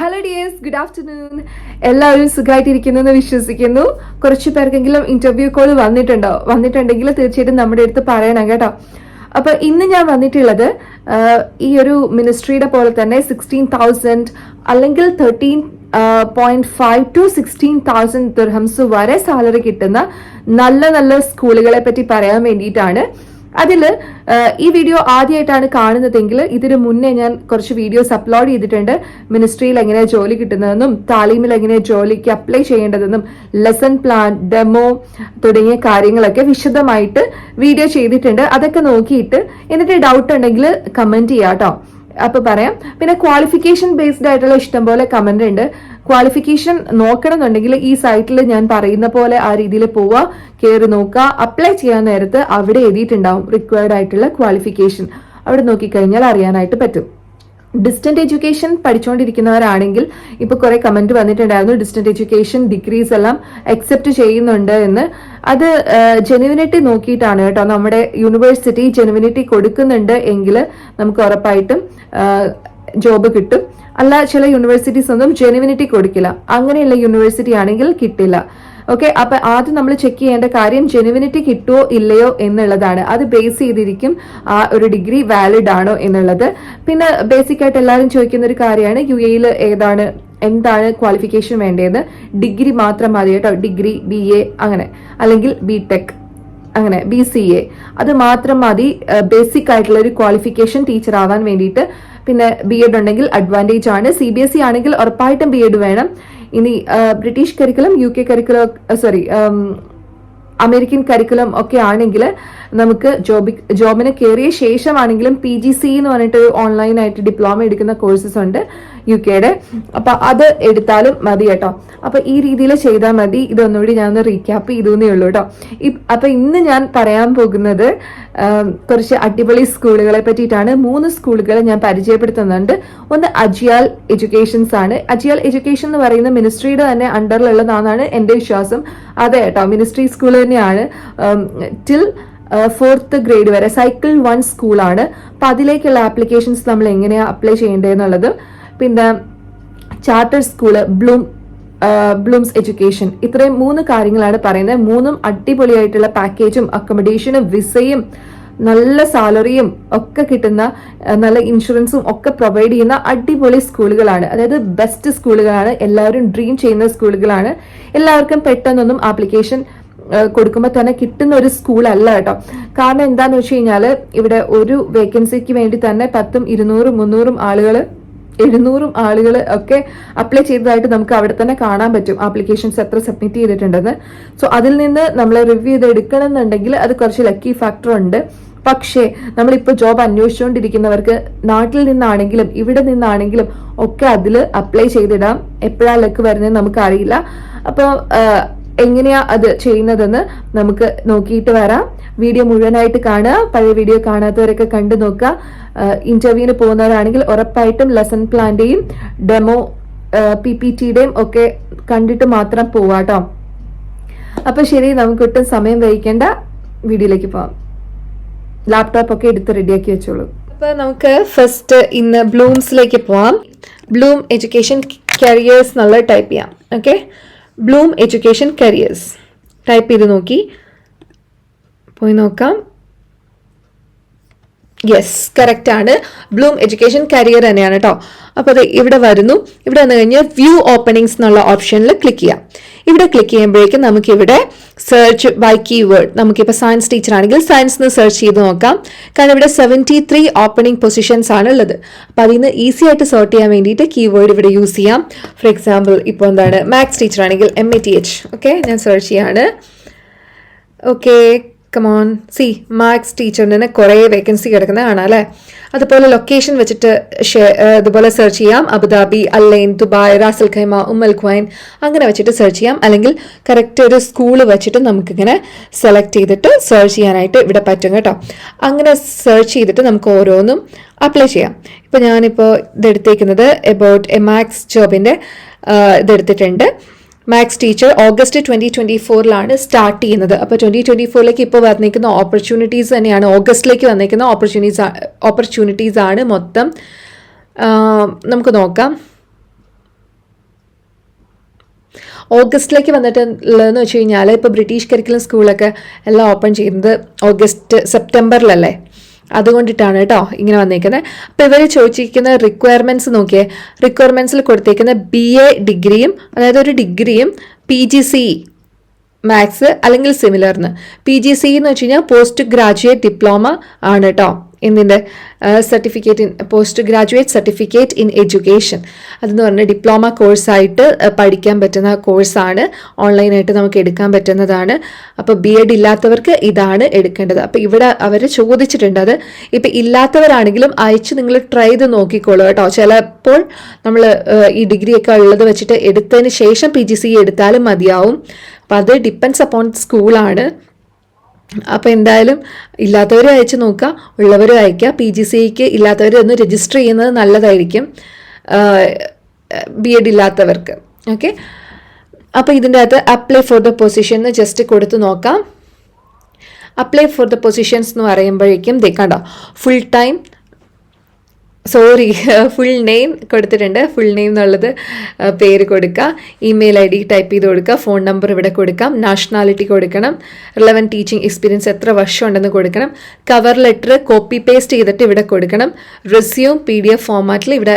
Hello dears, good afternoon. എല്ലാവരും സുഖമായിട്ടിരിക്കുന്നെന്ന് വിശ്വസിക്കുന്നു. കുറച്ച് പേർക്കെങ്കിലും ഇന്റർവ്യൂ കോൾ വന്നിട്ടുണ്ടെങ്കിൽ തീർച്ചയായിട്ടും നമ്മുടെ അടുത്ത് പറയണം കേട്ടോ. അപ്പൊ ഇന്ന് ഞാൻ വന്നിട്ടുള്ളത് ഈ ഒരു മിനിസ്ട്രിയുടെ പോലെ തന്നെ 16,000 അല്ലെങ്കിൽ 13.5 to 16,000 ദിർഹംസ് വരെ സാലറി കിട്ടുന്ന നല്ല നല്ല സ്കൂളുകളെ പറ്റി പറയാൻ വേണ്ടിയിട്ടാണ്. അതിൽ ഈ വീഡിയോ ആദ്യമായിട്ടാണ് കാണുന്നതെങ്കിൽ ഇതിന് മുന്നേ ഞാൻ കുറച്ച് വീഡിയോസ് അപ്ലോഡ് ചെയ്തിട്ടുണ്ട്. മിനിസ്ട്രിയിൽ എങ്ങനെ ജോലി കിട്ടുന്നതെന്നും താലീമിൽ എങ്ങനെ ജോലിക്ക് അപ്ലൈ ചെയ്യേണ്ടതെന്നും ലെസൺ പ്ലാൻ, ഡെമോ തുടങ്ങിയ കാര്യങ്ങളൊക്കെ വിശദമായിട്ട് വീഡിയോ ചെയ്തിട്ടുണ്ട്. അതൊക്കെ നോക്കിയിട്ട് എന്നിട്ട് ഡൗട്ട് ഉണ്ടെങ്കിൽ കമന്റ് ചെയ്യാം കേട്ടോ. അപ്പൊ പറയാം. പിന്നെ ക്വാളിഫിക്കേഷൻ ബേസ്ഡ് ആയിട്ടുള്ള ഇഷ്ടംപോലെ കമന്റ് ഉണ്ട്. ക്വാളിഫിക്കേഷൻ നോക്കണമെന്നുണ്ടെങ്കിൽ ഈ സൈറ്റിൽ ഞാൻ പറയുന്ന പോലെ ആ രീതിയിൽ പോവുക, കയറി നോക്കുക. അപ്ലൈ ചെയ്യാൻ നേരത്ത് അവിടെ എഴുതിയിട്ടുണ്ടാവും റിക്വയർഡ് ആയിട്ടുള്ള ക്വാളിഫിക്കേഷൻ. അവിടെ നോക്കിക്കഴിഞ്ഞാൽ അറിയാനായിട്ട് പറ്റും. ഡിസ്റ്റന്റ് എഡ്യൂക്കേഷൻ പഠിച്ചുകൊണ്ടിരിക്കുന്നവരാണെങ്കിൽ ഇപ്പൊ കുറെ കമന്റ് വന്നിട്ടുണ്ടായിരുന്നു, ഡിസ്റ്റന്റ് എഡ്യൂക്കേഷൻ ഡിഗ്രീസ് എല്ലാം അക്സെപ്റ്റ് ചെയ്യുന്നുണ്ട് എന്ന്. അത് ജെനുവിനിറ്റി നോക്കിയിട്ടാണ് കേട്ടോ. നമ്മുടെ യൂണിവേഴ്സിറ്റി ജെനുവിനിറ്റി കൊടുക്കുന്നുണ്ട് എങ്കിൽ നമുക്ക് ഉറപ്പായിട്ടും ജോബ് കിട്ടും. അല്ല, ചില യൂണിവേഴ്സിറ്റീസ് ഒന്നും ജെനുവിനിറ്റി കൊടുക്കില്ല. അങ്ങനെയുള്ള യൂണിവേഴ്സിറ്റി ആണെങ്കിൽ കിട്ടില്ല. ഓക്കെ, അപ്പൊ ആദ്യം നമ്മൾ ചെക്ക് ചെയ്യേണ്ട കാര്യം ജെനുവിനിറ്റി കിട്ടുമോ ഇല്ലയോ എന്നുള്ളതാണ്. അത് ബേസ് ചെയ്തിരിക്കും ആ ഒരു ഡിഗ്രി വാലിഡ് ആണോ എന്നുള്ളത്. പിന്നെ ബേസിക് ആയിട്ട് എല്ലാവരും ചോദിക്കുന്ന ഒരു കാര്യമാണ് UAE എന്താണ് ക്വാളിഫിക്കേഷൻ വേണ്ടതെന്ന്. ഡിഗ്രി മാത്രം മതി കേട്ടോ. ഡിഗ്രി, BA അങ്ങനെ, അല്ലെങ്കിൽ BTech അങ്ങനെ, BCA അത് മാത്രം മതി ബേസിക് ആയിട്ടുള്ള ഒരു ക്വാളിഫിക്കേഷൻ ടീച്ചർ ആവാൻ വേണ്ടിയിട്ട്. പിന്നെ BEd ഉണ്ടെങ്കിൽ അഡ്വാൻറ്റേജ് ആണ്. CBSE ആണെങ്കിൽ ഉറപ്പായിട്ടും BEd വേണം. ഇനി British curriculum, UK curriculum, American curriculum ഒക്കെ ആണെങ്കിൽ നമുക്ക് ജോബിന് കയറിയ ശേഷമാണെങ്കിലും PGC എന്ന് പറഞ്ഞിട്ട് ഓൺലൈനായിട്ട് ഡിപ്ലോമ എടുക്കുന്ന കോഴ്സസ് ഉണ്ട് UKയുടെ. അപ്പൊ അത് എടുത്താലും മതി കേട്ടോ. അപ്പൊ ഈ രീതിയിൽ ചെയ്താൽ മതി. ഇതൊന്നുകൂടി ഞാൻ ഒന്ന് റീക്യാപ്പ് ചെയ്തേ ഉള്ളൂ കേട്ടോ. അപ്പൊ ഇന്ന് ഞാൻ പറയാൻ പോകുന്നത് കുറച്ച് അടിപൊളി സ്കൂളുകളെ പറ്റിയിട്ടാണ്. 3 സ്കൂളുകൾ ഞാൻ പരിചയപ്പെടുത്തുന്നുണ്ട്. ഒന്ന് അജിയാൽ എഡ്യൂക്കേഷൻസ് ആണ്. അജിയാൽ എഡ്യൂക്കേഷൻ എന്ന് പറയുന്ന മിനിസ്ട്രിയുടെ തന്നെ അണ്ടറിലുള്ളതാണെന്നാണ് എന്റെ വിശ്വാസം. അതെ കേട്ടോ, മിനിസ്ട്രി സ്കൂൾ തന്നെയാണ്. ടിൽ 4th ഗ്രേഡ് വരെ സൈക്കിൾ 1 സ്കൂളാണ്. അപ്പൊ അതിലേക്കുള്ള ആപ്ലിക്കേഷൻസ് നമ്മൾ എങ്ങനെയാ അപ്ലൈ ചെയ്യേണ്ടതെന്നുള്ളത്. പിന്നെ ചാർട്ടർ സ്കൂള്, ബ്ലൂംസ് എഡ്യൂക്കേഷൻ, ഇത്രയും 3 കാര്യങ്ങളാണ് പറയുന്നത്. 3ഉം അടിപൊളിയായിട്ടുള്ള പാക്കേജും അക്കോമഡേഷനും വിസയും നല്ല സാലറിയും ഒക്കെ കിട്ടുന്ന, നല്ല ഇൻഷുറൻസും ഒക്കെ പ്രൊവൈഡ് ചെയ്യുന്ന അടിപൊളി സ്കൂളുകളാണ്. അതായത് ബെസ്റ്റ് സ്കൂളുകളാണ്. എല്ലാവരും ഡ്രീം ചെയ്യുന്ന സ്കൂളുകളാണ്. എല്ലാവർക്കും പെട്ടെന്നൊന്നും ആപ്ലിക്കേഷൻ കൊടുക്കുമ്പോൾ തന്നെ കിട്ടുന്ന ഒരു സ്കൂൾ അല്ല കേട്ടോ. കാരണം എന്താന്ന് വെച്ച് കഴിഞ്ഞാൽ ഇവിടെ ഒരു വേക്കൻസിക്ക് വേണ്ടി തന്നെ 10ഉം 200ഉം 300ഉം ആളുകൾ 700ഉം ആളുകൾ ഒക്കെ അപ്ലൈ ചെയ്തതായിട്ട് നമുക്ക് അവിടെ തന്നെ കാണാൻ പറ്റും. ആപ്ലിക്കേഷൻസ് എത്ര സബ്മിറ്റ് ചെയ്തിട്ടുണ്ടെന്ന്. സോ അതിൽ നിന്ന് നമ്മൾ റിവ്യൂ ചെയ്ത് എടുക്കണം എന്നുണ്ടെങ്കിൽ അത് കുറച്ച് ലക്കി ഫാക്ടർ ഉണ്ട്. പക്ഷേ നമ്മളിപ്പോൾ ജോബ് അന്വേഷിച്ചുകൊണ്ടിരിക്കുന്നവർക്ക് നാട്ടിൽ നിന്നാണെങ്കിലും ഇവിടെ നിന്നാണെങ്കിലും ഒക്കെ അതിൽ അപ്ലൈ ചെയ്തിടാം. എപ്പോഴാ ലക്ക് വരുന്നത് നമുക്കറിയില്ല. അപ്പോൾ എങ്ങനെയാ അത് ചെയ്യുന്നതെന്ന് നമുക്ക് നോക്കിയിട്ട് വരാം. വീഡിയോ മുഴുവനായിട്ട് കാണുക. പഴയ വീഡിയോ കാണാത്തവരൊക്കെ കണ്ടു നോക്കുക. ഇന്റർവ്യൂവിന് പോകുന്നവരാണെങ്കിൽ ഉറപ്പായിട്ടും ലെസൺ പ്ലാന്റെയും ഡെമോ PPTയുടെയും ഒക്കെ കണ്ടിട്ട് മാത്രം പോവാട്ടോ. അപ്പൊ ശരി, നമുക്ക് ഒട്ടും സമയം വഹിക്കേണ്ട, വീഡിയോയിലേക്ക് പോവാം. ലാപ്ടോപ്പ് ഒക്കെ എടുത്ത് റെഡിയാക്കി വെച്ചോളൂ. അപ്പൊ നമുക്ക് ഫസ്റ്റ് ഇന്ന് ബ്ലൂംസിലേക്ക് പോവാം. ബ്ലൂം എഡ്യൂക്കേഷൻ കരിയേഴ്സ് എന്നുള്ള ടൈപ്പ് ചെയ്യാം. Okay, Bloom education careers type ചെയ്ത് നോക്കി പോയി നോക്കാം. യെസ്, കറക്റ്റ് ആണ്. ബ്ലൂം എഡ്യൂക്കേഷൻ കരിയർ തന്നെയാണ് കേട്ടോ. അപ്പോൾ അത് ഇവിടെ വരുന്നു. ഇവിടെ വന്നു കഴിഞ്ഞാൽ വ്യൂ ഓപ്പണിങ്സ് എന്നുള്ള ഓപ്ഷനിൽ ക്ലിക്ക് ചെയ്യാം. ഇവിടെ ക്ലിക്ക് ചെയ്യുമ്പോഴേക്കും നമുക്കിവിടെ സെർച്ച് ബൈ കീവേഡ്, നമുക്കിപ്പോൾ സയൻസ് ടീച്ചർ ആണെങ്കിൽ സയൻസ് എന്ന് സെർച്ച് ചെയ്ത് നോക്കാം. കാരണം ഇവിടെ 73 ഓപ്പണിംഗ് പൊസിഷൻസ് ആണ് ഉള്ളത്. അപ്പം അതിൽ നിന്ന് ഈസി ആയിട്ട് സോർട്ട് ചെയ്യാൻ വേണ്ടിയിട്ട് കീവേഡ് ഇവിടെ യൂസ് ചെയ്യാം. ഫോർ എക്സാമ്പിൾ ഇപ്പോൾ എന്താണ്, മാത്സ് ടീച്ചർ ആണെങ്കിൽ MATH. ഓക്കെ, ഞാൻ സെർച്ച് ചെയ്യാണ്. ഓക്കെ, കമോൺ, സി മാത്സ് ടീച്ചറിന് തന്നെ കുറേ വേക്കൻസി കിടക്കുന്നത് കാണാം അല്ലേ. അതുപോലെ ലൊക്കേഷൻ വെച്ചിട്ട് ഇതുപോലെ സെർച്ച് ചെയ്യാം. Abu Dhabi, Al Ain, Dubai, Ras al Khaimah, Quwain അങ്ങനെ വെച്ചിട്ട് സെർച്ച് ചെയ്യാം. അല്ലെങ്കിൽ കറക്റ്റ് ഒരു സ്കൂള് വെച്ചിട്ട് നമുക്കിങ്ങനെ സെലക്ട് ചെയ്തിട്ട് സെർച്ച് ചെയ്യാനായിട്ട് ഇവിടെ പറ്റും കേട്ടോ. അങ്ങനെ സെർച്ച് ചെയ്തിട്ട് നമുക്ക് ഓരോന്നും അപ്ലൈ ചെയ്യാം. ഇപ്പോൾ ഞാനിപ്പോൾ ഇതെടുത്തേക്കുന്നത് എബൌട്ട് എ മാത്സ് ജോബിൻ്റെ ഇതെടുത്തിട്ടുണ്ട്. മാത്സ് ടീച്ചർ ഓഗസ്റ്റ് 2024 സ്റ്റാർട്ട് ചെയ്യുന്നത്. അപ്പോൾ 2024 ഇപ്പോൾ വന്നിരിക്കുന്ന ഓപ്പർച്യൂണിറ്റീസ് തന്നെയാണ്, ഓഗസ്റ്റിലേക്ക് വന്നിരിക്കുന്ന ഓപ്പർച്യൂണിറ്റീസ് ആണ് മൊത്തം. നമുക്ക് നോക്കാം. ഓഗസ്റ്റിലേക്ക് വന്നിട്ടുള്ളതെന്ന് വെച്ച് കഴിഞ്ഞാൽ ഇപ്പോൾ ബ്രിട്ടീഷ് കരിക്കുലം സ്കൂളൊക്കെ എല്ലാം ഓപ്പൺ ചെയ്യുന്നത് സെപ്റ്റംബറിലല്ലേ, അതുകൊണ്ടിട്ടാണ് കേട്ടോ ഇങ്ങനെ വന്നേക്കുന്നത്. അപ്പോൾ ഇവർ ചോദിച്ചിരിക്കുന്ന റിക്വയർമെൻറ്റ്സ് നോക്കിയേ. റിക്വയർമെൻറ്റ്സിൽ കൊടുത്തേക്കുന്ന BA ഡിഗ്രിയും, അതായത് ഒരു ഡിഗ്രിയും PGCE മാത്സ് അല്ലെങ്കിൽ സിമിലർന്ന്. PGCE എന്ന് വെച്ച് കഴിഞ്ഞാൽ പോസ്റ്റ് ഗ്രാജുവേറ്റ് ഡിപ്ലോമ ആണ് കേട്ടോ. എന്തിൻ്റെ certificate post graduate certificate in education. അതെന്ന് പറഞ്ഞാൽ ഡിപ്ലോമ കോഴ്സായിട്ട് പഠിക്കാൻ പറ്റുന്ന കോഴ്സാണ്, ഓൺലൈനായിട്ട് നമുക്ക് എടുക്കാൻ പറ്റുന്നതാണ്. അപ്പോൾ BEd ഇല്ലാത്തവർക്ക് ഇതാണ് എടുക്കേണ്ടത്. അപ്പോൾ ഇവിടെ അവർ ചോദിച്ചിട്ടുണ്ട്. അത് ഇപ്പം ഇല്ലാത്തവരാണെങ്കിലും അയച്ച് നിങ്ങൾ ട്രൈ ചെയ്ത് നോക്കിക്കോളൂ കേട്ടോ. ചിലപ്പോൾ നമ്മൾ ഈ ഡിഗ്രിയൊക്കെ ഉള്ളത് വെച്ചിട്ട് എടുത്തതിന് ശേഷം PGCE എടുത്താലും മതിയാവും. അപ്പോൾ അത് ഡിപ്പെൻഡ്സ് അപ്പോൺ സ്കൂളാണ്. അപ്പോൾ എന്തായാലും ഇല്ലാത്തവരും അയച്ചു നോക്കുക, ഉള്ളവരും അയക്കുക. PGCEക്ക് ഇല്ലാത്തവർ ഒന്ന് രജിസ്റ്റർ ചെയ്യുന്നത് നല്ലതായിരിക്കും, BEd ഇല്ലാത്തവർക്ക്. ഓക്കെ, അപ്പോൾ ഇതിൻ്റെ അകത്ത് അപ്ലൈ ഫോർ ദ പൊസിഷൻ എന്ന് ജസ്റ്റ് കൊടുത്ത് നോക്കാം. അപ്ലൈ ഫോർ ദ പൊസിഷൻസ് എന്ന് പറയുമ്പോഴേക്കും കണ്ടോ, ഫുൾ നെയിം കൊടുത്തിട്ടുണ്ട്. ഫുൾ നെയിം എന്നുള്ളത് പേര് കൊടുക്കുക, ഇമെയിൽ ID ടൈപ്പ് ചെയ്ത് കൊടുക്കുക, ഫോൺ നമ്പർ ഇവിടെ കൊടുക്കാം, നാഷണാലിറ്റി കൊടുക്കണം, റിലവൻറ്റ് ടീച്ചിങ് എക്സ്പീരിയൻസ് എത്ര വർഷം ഉണ്ടെന്ന് കൊടുക്കണം, കവർ ലെറ്റർ കോപ്പി പേസ്റ്റ് ചെയ്തിട്ട് ഇവിടെ കൊടുക്കണം, റെസ്യൂം PDF ഫോമാറ്റിൽ ഇവിടെ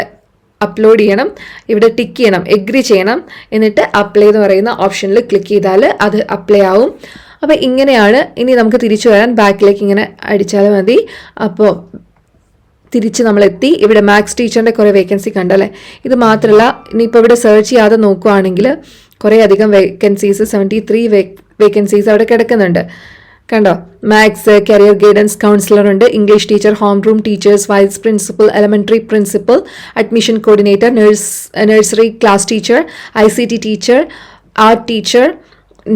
അപ്ലോഡ് ചെയ്യണം, ഇവിടെ ടിക്ക് ചെയ്യണം, എഗ്രി ചെയ്യണം, എന്നിട്ട് അപ്ലൈ എന്ന് പറയുന്ന ഓപ്ഷനിൽ ക്ലിക്ക് ചെയ്താൽ അത് അപ്ലൈ ആവും. അപ്പോൾ ഇങ്ങനെയാണ്. ഇനി നമുക്ക് തിരിച്ചു വരാൻ ബാക്കിലേക്ക് ഇങ്ങനെ അടിച്ചാൽ മതി. അപ്പോൾ തിരിച്ച് നമ്മളെത്തി. ഇവിടെ മാത്സ് ടീച്ചറിൻ്റെ കുറേ വേക്കൻസി കണ്ടല്ലേ. ഇത് മാത്രമല്ല, ഇനിയിപ്പോൾ ഇവിടെ സെർച്ച് ചെയ്യാതെ നോക്കുകയാണെങ്കിൽ കുറേ അധികം വേക്കൻസീസ് 73 വേക്കൻസീസ് അവിടെ കിടക്കുന്നുണ്ട്. കണ്ടോ, മാത്സ്, കരിയർ ഗൈഡൻസ് കൗൺസിലർ ഉണ്ട്, English teacher, home room teachers, vice principal, elementary principal, admission coordinator, nursery class teacher, ICT teacher, art teacher,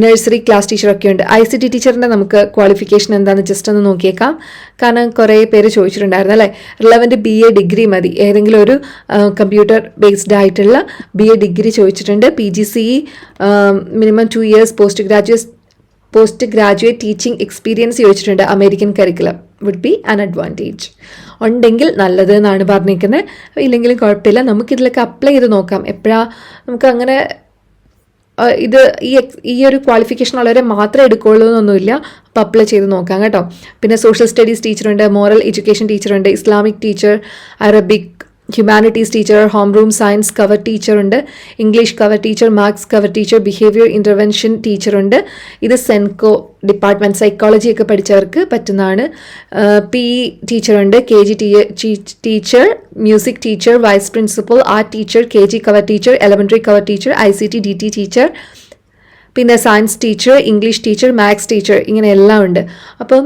nursery class ടീച്ചറൊക്കെ ഉണ്ട്. ICT ടീച്ചറിൻ്റെ നമുക്ക് ക്വാളിഫിക്കേഷൻ എന്താണെന്ന് ജസ്റ്റ് ഒന്ന് നോക്കിയേക്കാം. കാരണം കുറേ പേര് ചോദിച്ചിട്ടുണ്ടായിരുന്നു അല്ലേ. റിലവൻറ്റ് BA ഡിഗ്രി മതി, ഏതെങ്കിലും ഒരു കമ്പ്യൂട്ടർ ബേസ്ഡ് ആയിട്ടുള്ള BA ഡിഗ്രി ചോദിച്ചിട്ടുണ്ട്. PGCE minimum 2 years post graduate teaching experience ചോദിച്ചിട്ടുണ്ട്. American curriculum would be an advantage. ഉണ്ടെങ്കിൽ നല്ലത് എന്നാണ് പറഞ്ഞിരിക്കുന്നത്. ഇല്ലെങ്കിലും കുഴപ്പമില്ല, നമുക്കിതിലൊക്കെ അപ്ലൈ ചെയ്ത് നോക്കാം. എപ്പോഴാണ് നമുക്ക് അങ്ങനെ ഇത് ഈ ഒരു ക്വാളിഫിക്കേഷൻ ഉള്ളവരെ മാത്രമേ എടുക്കുകയുള്ളൂ എന്നൊന്നുമില്ല. അപ്പോൾ അപ്ലൈ ചെയ്ത് നോക്കാം കേട്ടോ. പിന്നെ സോഷ്യൽ സ്റ്റഡീസ് ടീച്ചറുണ്ട്, മോറൽ എഡ്യൂക്കേഷൻ ടീച്ചറുണ്ട്, Islamic teacher, Arabic, humanities teacher, home room science cover ടീച്ചറുണ്ട്, English cover teacher, maths cover teacher, behaviour intervention ടീച്ചറുണ്ട്. ഇത് സെൻകോ ഡിപ്പാർട്ട്മെൻറ്റ് സൈക്കോളജി ഒക്കെ പഠിച്ചവർക്ക് പറ്റുന്നതാണ്. PE ടീച്ചറുണ്ട്, KG teacher, music teacher, vice principal, art teacher, KG cover teacher, elementary cover teacher, ICT DT teacher, പിന്നെ science teacher, English teacher, maths teacher, ഇങ്ങനെ എല്ലാം ഉണ്ട്. അപ്പം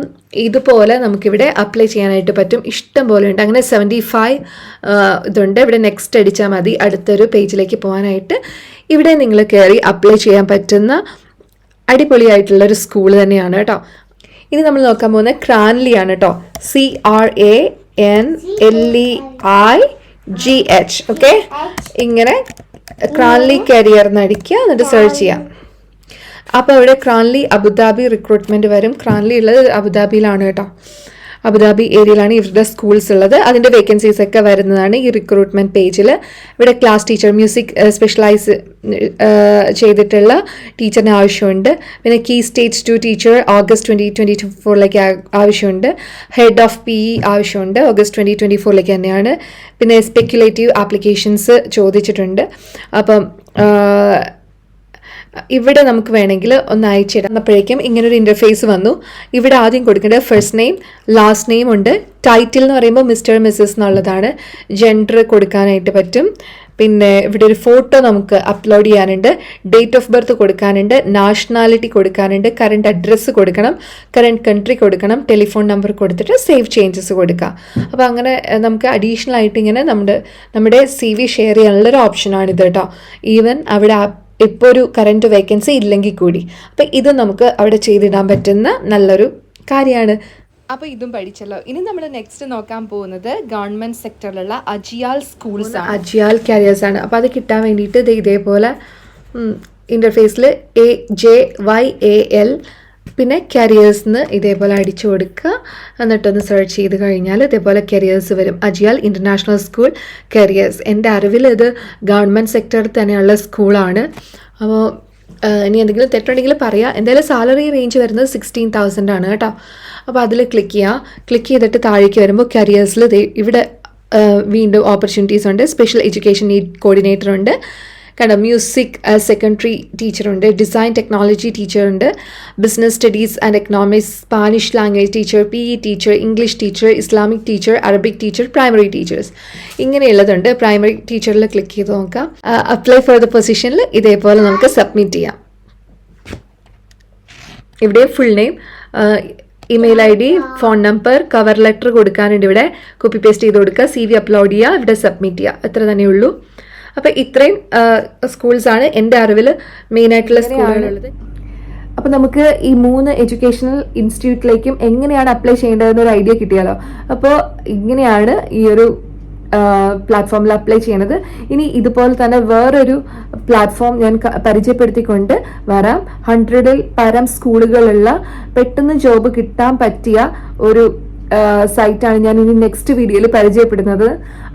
ഇതുപോലെ നമുക്കിവിടെ അപ്ലൈ ചെയ്യാനായിട്ട് പറ്റും. ഇഷ്ടം പോലെ ഉണ്ട്. അങ്ങനെ 75 ഇതുണ്ട്. ഇവിടെ നെക്സ്റ്റ് അടിച്ചാൽ മതി അടുത്തൊരു പേജിലേക്ക് പോകാനായിട്ട്. ഇവിടെ നിങ്ങൾ കയറി അപ്ലൈ ചെയ്യാൻ പറ്റുന്ന അടിപൊളിയായിട്ടുള്ളൊരു സ്കൂൾ തന്നെയാണ് കേട്ടോ. ഇനി നമ്മൾ നോക്കാൻ പോകുന്നത് ക്രാൻലിയാണ് കേട്ടോ. CRANLEIGH. ഓക്കെ, ഇങ്ങനെ ക്രാൻലി കരിയർ എന്നടിക്കുക, എന്നിട്ട് സെർച്ച് ചെയ്യാം. അപ്പോൾ ഇവിടെ ക്രാൻലി അബുദാബി റിക്രൂട്ട്മെൻറ്റ് വരും. ക്രാൻലി ഉള്ളത് അബുദാബിയിലാണ് കേട്ടോ. അബുദാബി ഏരിയയിലാണ് ഇവരുടെ സ്കൂൾസ് ഉള്ളത്. അതിൻ്റെ വേക്കൻസീസ് ഒക്കെ വരുന്നതാണ് ഈ റിക്രൂട്ട്മെൻറ്റ് പേജിൽ. ഇവിടെ ക്ലാസ് ടീച്ചർ, മ്യൂസിക് സ്പെഷ്യലൈസ് ചെയ്തിട്ടുള്ള ടീച്ചറിന് ആവശ്യമുണ്ട്. പിന്നെ കീ സ്റ്റേജ് 2 ടീച്ചർ August 2024 ആവശ്യമുണ്ട്. ഹെഡ് ഓഫ് PE ആവശ്യമുണ്ട്, August 2024 തന്നെയാണ്. പിന്നെ സ്പെക്യുലേറ്റീവ് ആപ്ലിക്കേഷൻസ് ചോദിച്ചിട്ടുണ്ട്. അപ്പം ഇവിടെ നമുക്ക് വേണമെങ്കിൽ ഒന്ന് അയച്ചിടുന്നപ്പോഴേക്കും ഇങ്ങനൊരു ഇൻ്റർഫേസ് വന്നു. ഇവിടെ ആദ്യം കൊടുക്കേണ്ടത് ഫസ്റ്റ് നെയിം, ലാസ്റ്റ് നെയിം ഉണ്ട്. ടൈറ്റിൽ എന്ന് പറയുമ്പോൾ മിസ്റ്റർ മിസ്സസ് എന്നുള്ളതാണ്. ജെൻഡർ കൊടുക്കാനായിട്ട് പറ്റും. പിന്നെ ഇവിടെ ഒരു ഫോട്ടോ നമുക്ക് അപ്ലോഡ് ചെയ്യാനുണ്ട്, ഡേറ്റ് ഓഫ് ബർത്ത് കൊടുക്കാനുണ്ട്, നാഷണാലിറ്റി കൊടുക്കാനുണ്ട്, കറണ്ട് അഡ്രസ്സ് കൊടുക്കണം, കറണ്ട് കൺട്രി കൊടുക്കണം, ടെലിഫോൺ നമ്പർ കൊടുത്തിട്ട് സേവ് ചേഞ്ചസ് കൊടുക്കുക. അപ്പോൾ അങ്ങനെ നമുക്ക് അഡീഷണൽ ആയിട്ട് ഇങ്ങനെ നമ്മുടെ CV ഷെയർ ചെയ്യാനുള്ളൊരു ഓപ്ഷനാണിത് കേട്ടോ. ഈവൻ അവിടെ ഇപ്പോൾ ഒരു കറണ്ട് വേക്കൻസി ഇല്ലെങ്കിൽ കൂടി. അപ്പം ഇത് നമുക്ക് അവിടെ ചെയ്തിടാൻ പറ്റുന്ന നല്ലൊരു കാര്യമാണ്. അപ്പോൾ ഇതും പഠിച്ചല്ലോ. ഇനി നമ്മൾ നെക്സ്റ്റ് നോക്കാൻ പോകുന്നത് ഗവൺമെൻറ് സെക്ടറിലുള്ള അജിയാൽ സ്കൂൾസ് ആണ്, അജിയാൽ കരിയേഴ്സാണ്. അപ്പോൾ അത് കിട്ടാൻ വേണ്ടിയിട്ട് ഇതേപോലെ ഇൻ്റർഫേസിൽ AJYAL പിന്നെ കരിയേഴ്സിന് ഇതേപോലെ അടിച്ചു കൊടുക്കുക. എന്നിട്ടൊന്ന് സെർച്ച് ചെയ്ത് കഴിഞ്ഞാൽ ഇതേപോലെ കരിയേഴ്സ് വരും. അജിയാൽ ഇൻ്റർനാഷണൽ സ്കൂൾ കരിയേഴ്സ്. എൻ്റെ അറിവിൽ ഇത് ഗവൺമെൻറ് സെക്ടറിൽ തന്നെയുള്ള സ്കൂളാണ്. അപ്പോൾ ഇനി എന്തെങ്കിലും തെറ്റുണ്ടെങ്കിൽ പറയാം. എന്തായാലും സാലറി റേഞ്ച് വരുന്നത് 16,000 ആണ് കേട്ടോ. അപ്പോൾ അതിൽ ക്ലിക്ക് ചെയ്തിട്ട് താഴേക്ക് വരുമ്പോൾ കരിയേഴ്സിൽ ഇവിടെ വീണ്ടും ഓപ്പർച്യൂണിറ്റീസ് ഉണ്ട്. സ്പെഷ്യൽ എഡ്യൂക്കേഷൻ നീഡ് കോർഡിനേറ്റർ ഉണ്ട്, കണ്ടോ. മ്യൂസിക് സെക്കൻഡറി ടീച്ചറുണ്ട്, ഡിസൈൻ ടെക്നോളജി ടീച്ചറുണ്ട്, business studies and economics, Spanish language teacher, PE teacher, English teacher, Islamic teacher, Arabic teacher, primary teachers ഇങ്ങനെയുള്ളതുണ്ട്. പ്രൈമറി ടീച്ചറിൽ ക്ലിക്ക് ചെയ്ത് നോക്കാം. അപ്ലൈ ഫോർ ദ പൊസിഷനിൽ ഇതേപോലെ നമുക്ക് സബ്മിറ്റ് ചെയ്യാം. ഇവിടെ full name, email ID, phone number, cover letter കൊടുക്കാനുണ്ട്. ഇവിടെ കോപ്പി പേസ്റ്റ് ചെയ്ത് കൊടുക്കുക, CV അപ്ലോഡ് ചെയ്യുക, ഇവിടെ സബ്മിറ്റ് ചെയ്യുക. അത്ര തന്നെ ഉള്ളൂ. അപ്പോൾ ഇത്രയും സ്കൂൾസാണ് എൻ്റെ അറിവിൽ മെയിനായിട്ടുള്ള സ്കൂളുകളുള്ളത്. അപ്പോൾ നമുക്ക് ഈ 3 എഡ്യൂക്കേഷണൽ ഇൻസ്റ്റിറ്റ്യൂട്ടിലേക്കും എങ്ങനെയാണ് അപ്ലൈ ചെയ്യേണ്ടതെന്നൊരു ഐഡിയ കിട്ടിയാലോ. അപ്പോൾ ഇങ്ങനെയാണ് ഈ ഒരു പ്ലാറ്റ്ഫോമിൽ അപ്ലൈ ചെയ്യണത്. ഇനി ഇതുപോലെ തന്നെ വേറൊരു പ്ലാറ്റ്ഫോം ഞാൻ പരിചയപ്പെടുത്തിക്കൊണ്ട് വരാം. 100ൽ പരം സ്കൂളുകളുള്ള പെട്ടെന്ന് ജോബ് കിട്ടാൻ പറ്റിയ ഒരു സൈറ്റാണ് ഞാൻ ഇനി നെക്സ്റ്റ് വീഡിയോയിൽ പരിചയപ്പെടുന്നത്.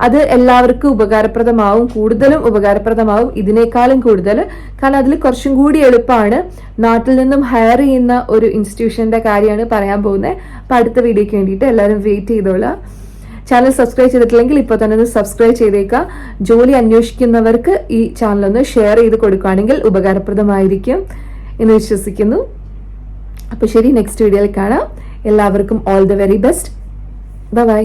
അത് എല്ലാവർക്കും ഉപകാരപ്രദമാവും, കൂടുതലും ഉപകാരപ്രദമാവും ഇതിനേക്കാളും കൂടുതൽ. കാരണം അതിൽ കുറച്ചും കൂടി എളുപ്പമാണ്. നാട്ടിൽ നിന്നും ഹയർ ചെയ്യുന്ന ഒരു ഇൻസ്റ്റിറ്റ്യൂഷൻ്റെ കാര്യമാണ് പറയാൻ പോകുന്നത്. അപ്പം അടുത്ത വീഡിയോയ്ക്ക് വേണ്ടിയിട്ട് എല്ലാവരും വെയിറ്റ് ചെയ്തോളാം. ചാനൽ സബ്സ്ക്രൈബ് ചെയ്തിട്ടില്ലെങ്കിൽ ഇപ്പോൾ തന്നെ ഒന്ന് സബ്സ്ക്രൈബ് ചെയ്തേക്കുക. ജോലി അന്വേഷിക്കുന്നവർക്ക് ഈ ചാനലൊന്ന് ഷെയർ ചെയ്ത് കൊടുക്കുകയാണെങ്കിൽ ഉപകാരപ്രദമായിരിക്കും എന്ന് വിശ്വസിക്കുന്നു. അപ്പോൾ ശരി, നെക്സ്റ്റ് വീഡിയോയിൽ കാണാം. എല്ലാവർക്കും all the very best. By.